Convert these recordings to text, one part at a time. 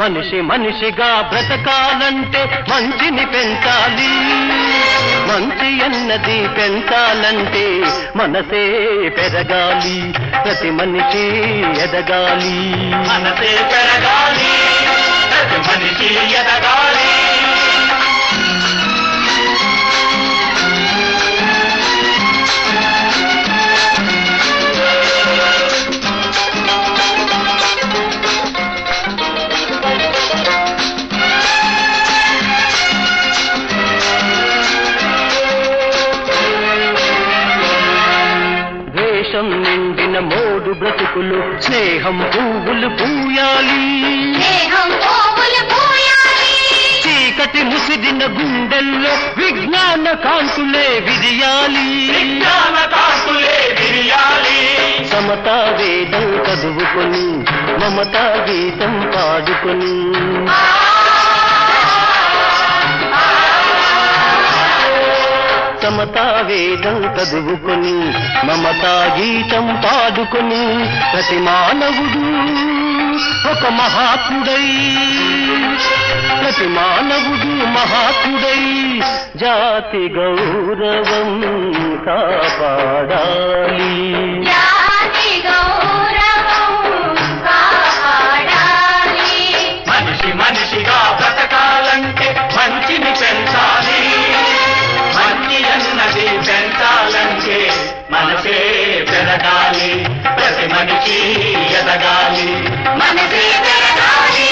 మనిషి మనిషిగా బ్రతకాలంటే మంచిని పెంచాలి. మంచి అన్నది పెంచాలంటే మనసే పెరగాలి. ప్రతి మనిషి ఎదగాలి. మనసే పెరగాలి, ప్రతి మనిషి ఎదగాలి. నిండిన మోడు బ్రతుకులు స్నేహం పువ్వులు పూయాలి. చీకటి ముసిదిన గుండెల్లో విజ్ఞాన కాంతులే విరియాలి. సమతా వేదం చదువుకొని మమతా గీతం పాడుకొని సమతా వేదం చదువుకొని మమతా గీతం పాడుకొని ప్రతి మానవుడు ఒక మహాత్ముడై, ప్రతి మానవుడు మహాత్ముడై జాతి గౌరవం కాపాడాలి. మనిషి మనిషిగా బ్రతకాలంటే మంచిని పెంచాలి. మంచి అన్నది పెంచాలంటే మనసే పెరగాలి. ప్రతి మనిషి ఎదగాలి. మనసే పెరగాలి,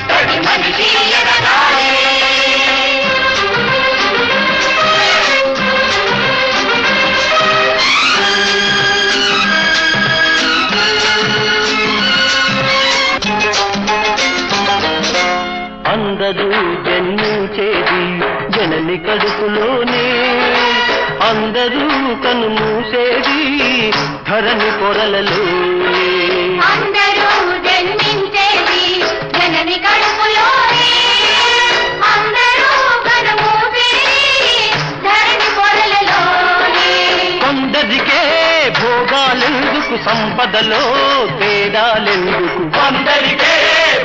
ప్రతి మనిషి ఎదగాలి. అందరూ జన్మించేది జనని కడుపులోనే, అందరూ కనుమూసేది ధరణి పొరలలోనే. అందరూ జన్మించేది జనని కడుపులోనే, అందరూ కనుమూసేది ధరణి పొరలలోనే. కొందరికే భోగాలెందుకు, సంపదలో తేడాలెందుకు. కొందరికే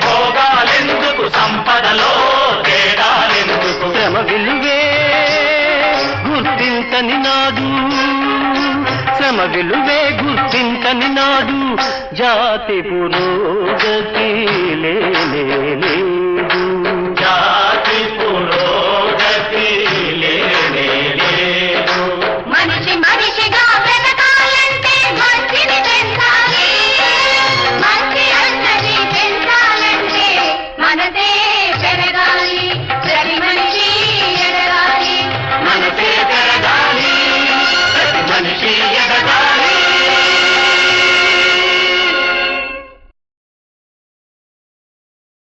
భోగాలెందుకు, సంపదలో తేడాలెందుకు. శ్రమ విలువే గుర్తించని నాడు, శ్రమ విలువే గుర్తించని నాడు జాతి పురోగతి లేనే లేదు.